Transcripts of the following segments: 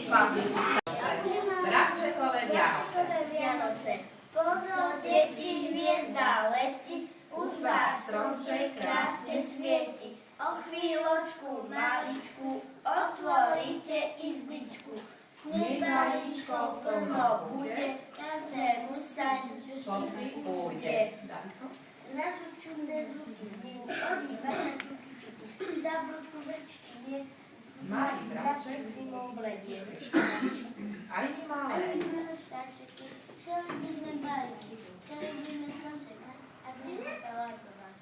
chlapci si sa Bravčekové Vianoce. Pozor, deti, hviezda letí, už vás stromček krásne svieti. O chvíľočku maličku otvoríte izbičku. Snehbalíčkov plno bude, každému sa čo si pôjde. Zrazu čudné zvuky znejú, ozýva sa čuky čuky. Za vločku vrčtine, Malý bravček zimou bledie. aj my malé. Starčeky, chceli by sme balíky, chceli by sme slnčeka a z nich sa lázovať.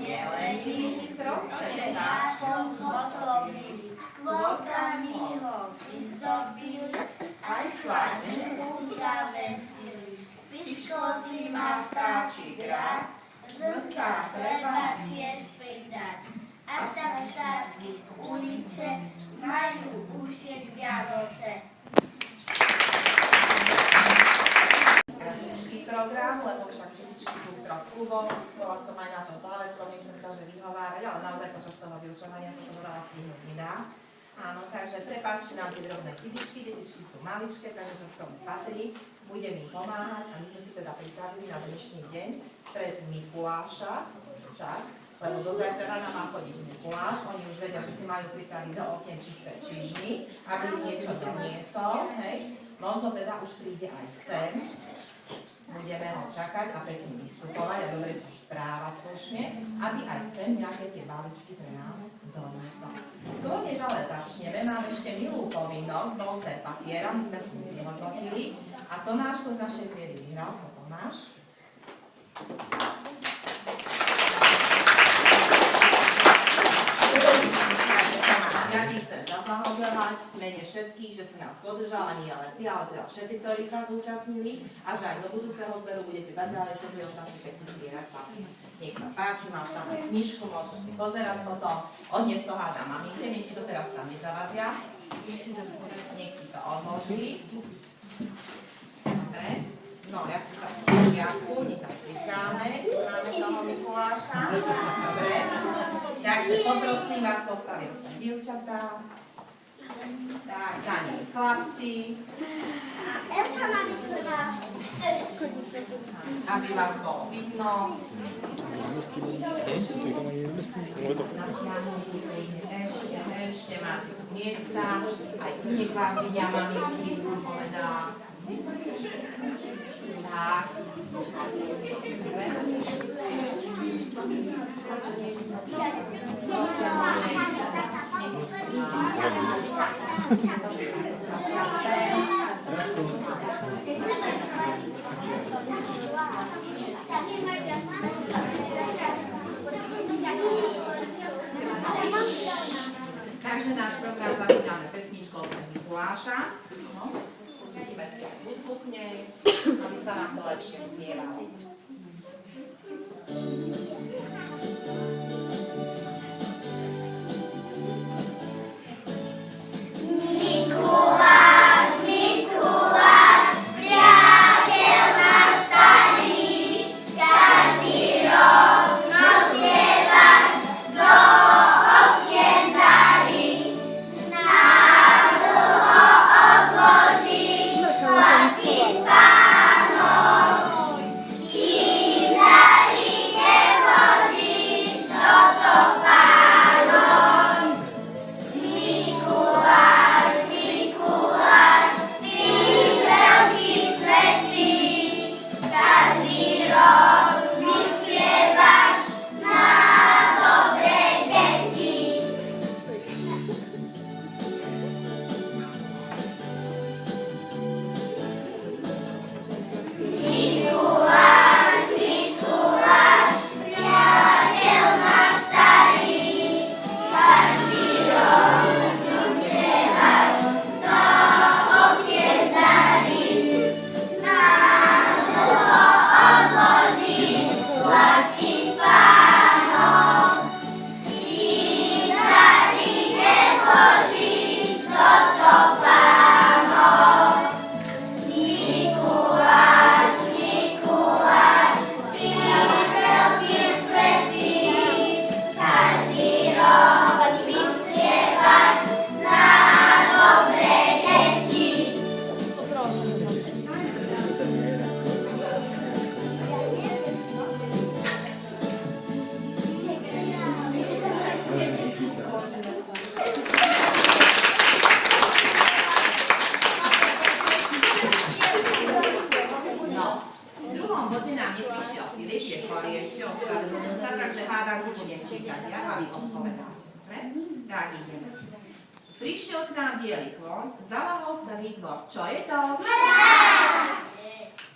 Nelenivý stromček Náčom zhotovili, kvotami ho vyzdobili, aj slaninku zavesili. Piškoci má vtáči grať, zrnka treba tiež pridať. A tak vtáčky z ulice majú už tiež Vianoce. Program, lebo však detičky sú trošku von, bola som aj na tom plaveckom, nechcem sa že vyhovárať, ale naozaj počas toho vyučovania sa to veľa stihnúť nedá. Áno, takže prepáčte nám tie drobné chybičky, detičky sú maličké, takže v tom patrí, budem im pomáhať a my sme si teda pripravili na dnešný deň pred Mikuláša, však, lebo do zajtra rána má chodiť Mikuláš, oni už vedia, že si majú pripraviť do okien čisté čižmy, aby im niečo doniesol, hej. Možno teda už príde aj sem. Budeme ho čakať a pekne vystupovať a dobre sa správať slušne, aby aj sem nejaké tie balíčky pre nás doniesol. Skôr než ale začneme, mám ešte milú povinnosť, bol zber papiera, my sme si vyhodnotili a Tomáško z našej triedy vyhral. Tomáš. Ja ti chcem zablahoželať v mene všetkých, že si nás podržal, nie len ty, ale teda všetci, ktorí sa zúčastnili a že aj do budúceho zberu budete dať ďalej všetci ostatní pekne zbierať papier. Nech sa páči, máš tam aj knižku, môžeš si pozerať potom, odniesť to hádam maminke, nech ti to teraz tam nezavadzia, nech ti to odloží. Dobre, no ja si sa v poriadku, nech tam pricháme, máme toho Mikuláša, dobre. Takže poprosím vás, postavil sa dievčatá, tak, za nimi chlapci, aby vás bolo vidno. Ešte máte tu miesta, aj tu nech vás vidia maminky, som povedala. Tak. Takže náš program začíname pesničkou pre Mikuláša. Pustíme si hudbu k nej, aby sa nám to lepšie spievalo. povedáte. Dobre? Tak ideme. Prišiel k nám biely klon, zalahol celý dvor. Čo je to?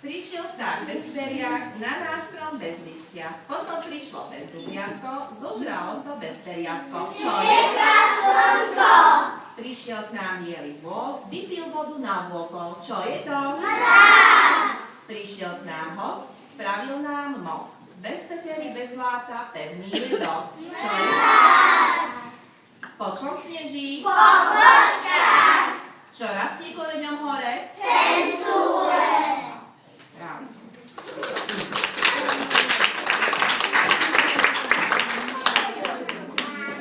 Prišiel vták bez periak, na náš strom bez listia. Potom prišlo bez zubiatko, zožralo to bez periatko. Čo je? Slnko! Prišiel k nám biely vôl, vypil vodu na vôkol. Čo je to? Mráz! Prišiel k nám host, spravil nám most. Bez sekery, bez zláta, pevný je dosť. Čo je? Mráz! Po čom sneží? Po vlhčách! Čo rastie koreňom hore? Cenzúre! Krásne.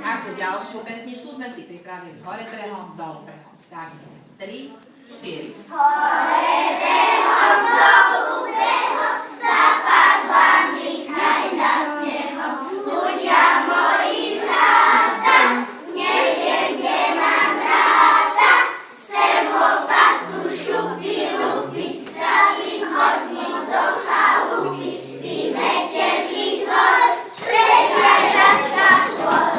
Ako ďalšiu pesničku sme si pripravili. Hore drehom, dolu brehom. Tak, 3, 4. Hore drehom, dolu brehom, zapadla nechaj na snehom. Ľudia moji vráta, neviem, kde mám ráta. Sem lopatu, šupy, lupy, zdravím hodník do chalupy. Vymete mi dvor, prezraďačka tvor.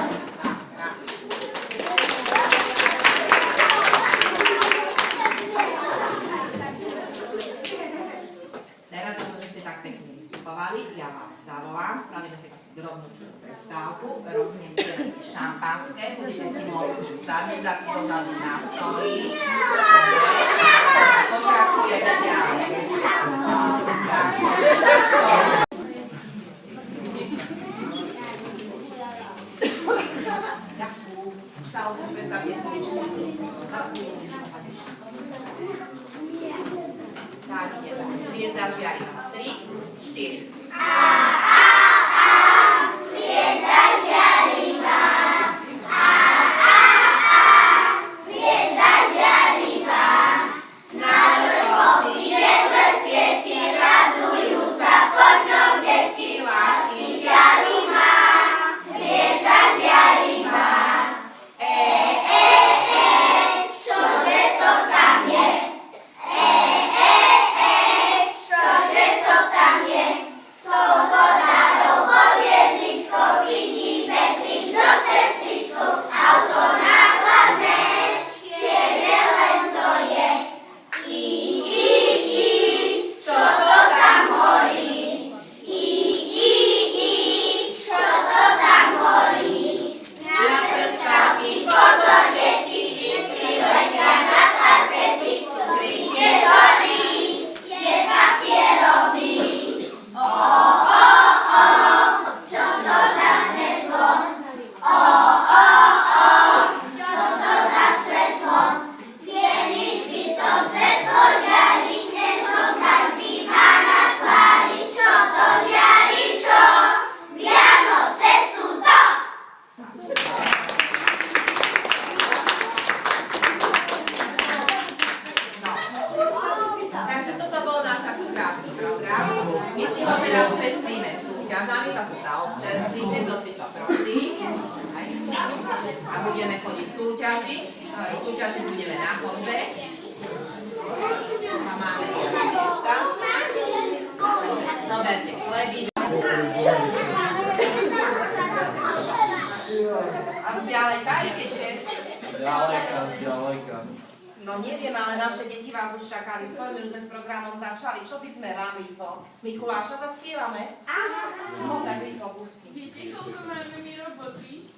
Teraz za to, že ste tak pekne vystupovali, ja vás zavolám, spravíme si takú drobnúčku prestávku, rozniesieme si šampanské, budete si môcť s ním sadnúť, dať si dozadu na stoli. Pokračujeme ďalej. Už sa už predstavte chvíličku. Tak, ideme. Hviezda žiarivá. 3, 4. Hviezda žiarivá. Hviezda žiarivá. Na vrcholci jedle svieti, radujú sa pod ňou deti, lásky žiari má. Hviezda žiarivá. Čože to tam je? Čože to tam je? Svobodárov pod jedličkou, vidí Petrík so sestričkou, auto nákladné, čiže len to je. Čo to tam horí? Čo to tam horí? Na prskavky pozor, deti, iskry letia na parkety, cukrík nehorí, je papierový. Čo to za svetlo? Čo to za svetlo? Jedličky to svetlo žiari, dnesko každý má na tvári. Čo to žiari, čo? Vianoce sú to! Takže toto bol náš taký krásny program. My si ho teraz spestríme súťažami, zase sa občerstvíte, kto si čo prosí. A budeme chodiť súťažiť. Súťažiť budeme na chodbe. A máme nejaké miesta. Zoberte chleby. A zďaleka idete? Zďaleka. No neviem, ale naše deti vás už čakali. Skôr už sme s programom začali. Čo by sme vám rýchlo? Mikuláša zaspievame? Áno. No tak rýchlo pustí. Viete, koľko máme my roboty?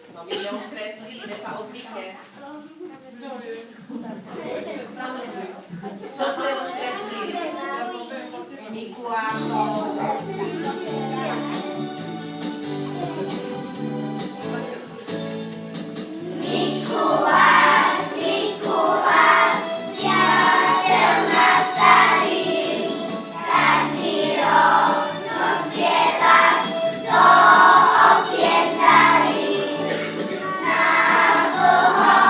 No my sme už kreslili, veď sa ozvíte. Čo sme už kreslili? Mikulášov. Mikuláš, priateľ náš starý, každý rok nosievaš do okien darí. Na dlho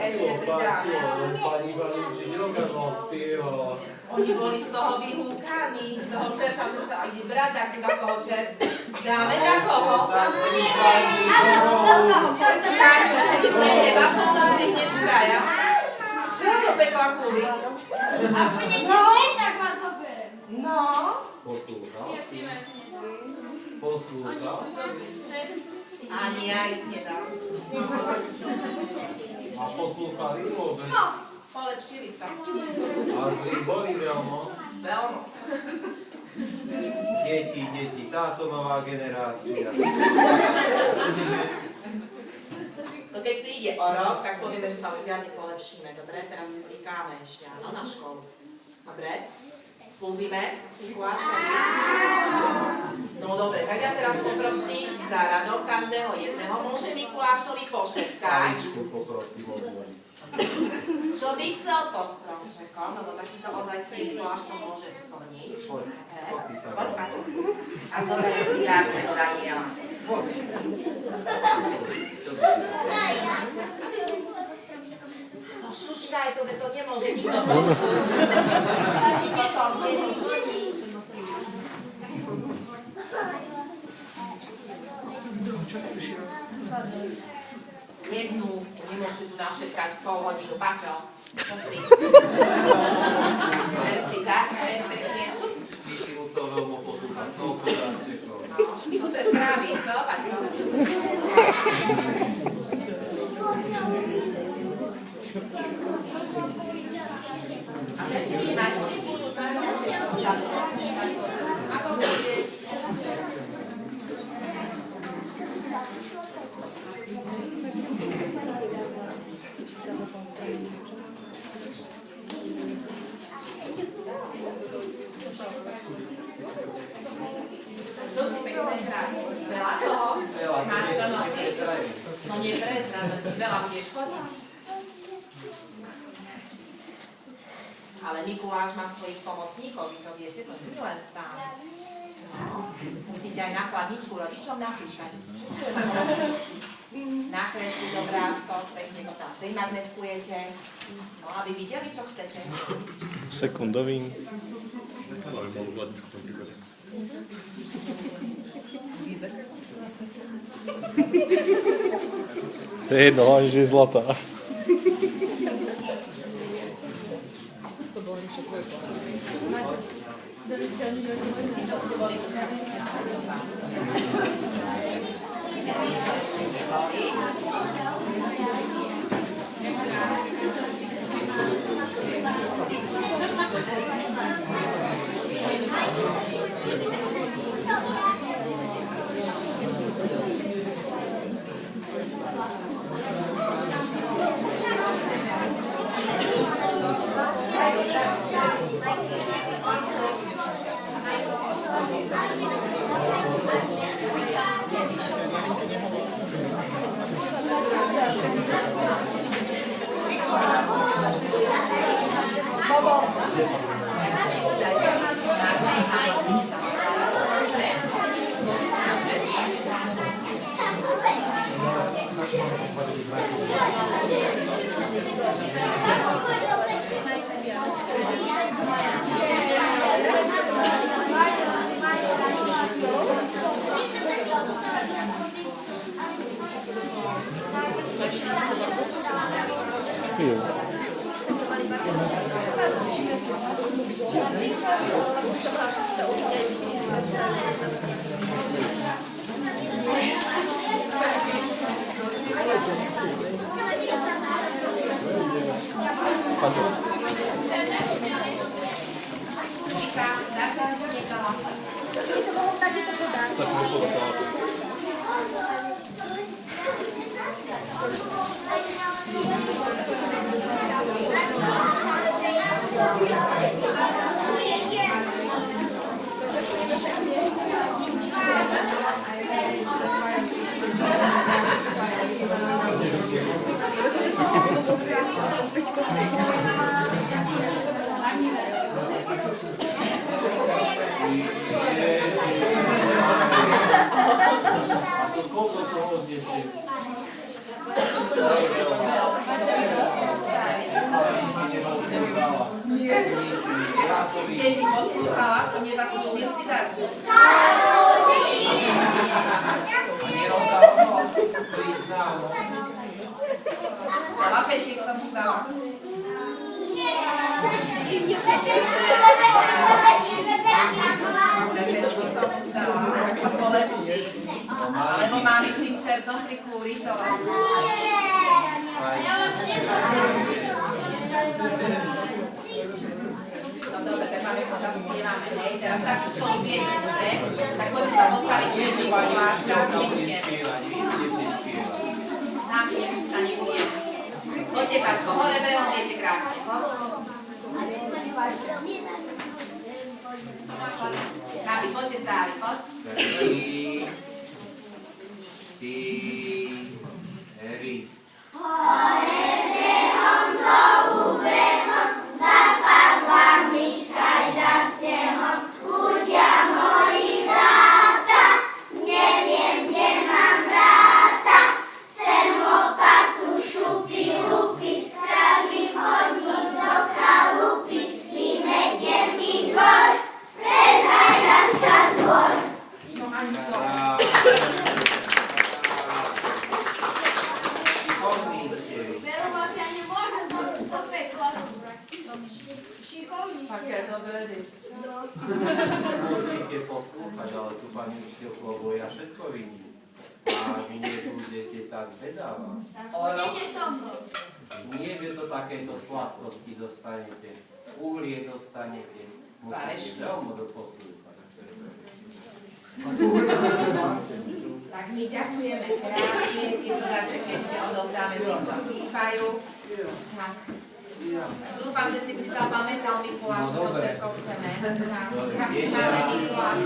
ešte pridáme. Pani mali učiť rokovou spievala. Oni boli z toho vyhúkaní, z toho čerta, že sa ide brať na koho čert. Dáme na koho? Káčo, že by sme teba povedali hneď z kraja. Čo do pekla kúriť? A budete si, tak vás oberem. No. Poslúchal? Ja si vás nedám. Oni Poslúchal? sú dobrí, že? Ani ja ich nedám. A poslúchali vôbec? No, polepšili sa. A zlí boli veľmi. Veľmi. Deti, táto nová generácia. No keď príde o rok, tak povieme, že sa riadne polepšíme. Dobre, teraz si zvykáme ešte áno, na školu. Dobre? Slúbime? Mikulášovi? No dobre, tak ja teraz poprosím za radok každého jedného. Môže Mikulášovi pošepkať, Aličku poprosím odvoliť. čo by chcel pod stromčekom, lebo takýto ozajstný Mikuláš to môže splniť. Poď si sa Poď, Paťo. A zoberie si darček od Daniela. No šuškaj, to nemôže nikto počuť. Stačí potom, keď splní. Jednu, nemôžete tu našepkať pol hodinu. Paťo, čo si? Ver si darček, pekne. Ty si musel veľmi poslúchať, koľko dáčekov. No, to je pravý, čo, Paťo? A chcete si mať ako budeš? Čo si pekne hrajú? Veľa toho? Máš čo nosiť? No neprezradám, či veľa budeš chodiť. Ale Mikuláš má svojich pomocníkov, vy to viete, to nie je len sám. No, musíte aj na chladničku rodičom napísať. Nakresliť obrázok, pekne to tam primagnetkujete. No, aby videli, čo chcete. Sekundovým. Ale malú hladničku v tom prípade. To je jedno, hlavne, že je zlatá. Čo ste boli tu? Niečo ešte neboli. Koľko toho odniesiete? Dzieci, posłuchała, są niezasłużnicy tarczy. Nie rozdało, to ich znało. Łapecie ich są myślała. Lepeczki są myślała, tak są polepsi. Ale bo mamy z tym czerwą trikuri, to... No dobra, te mamy jeszcze czas nie mamy, hej. Teraz tak ciąg wiecie tutaj. Tak chodzi za postawić wiecie, połażka, nie gniemy. Sam nie wiem, stanie gniemy. Chodźcie, patrz, chore będą wiecie krasy. Gabi, chodźcie sali, chodź. Eri. Takie dobre dzieci. Musíte poslúchať, ale tu pani učiteľku, lebo ja všetko vidím. A vy nebudete tak vedáva. Nie, že to takéto sladkosti dostanete, uhlie dostanete, musíte veľmi doposlúchať. Tak my ďakujeme krásne, tieto darčeky ešte odovzdáme tým, čo chýbajú. Tak. Dúfam, že si zapamätal Mikuláš, to všetko chceme. Tak, máme Mikuláš.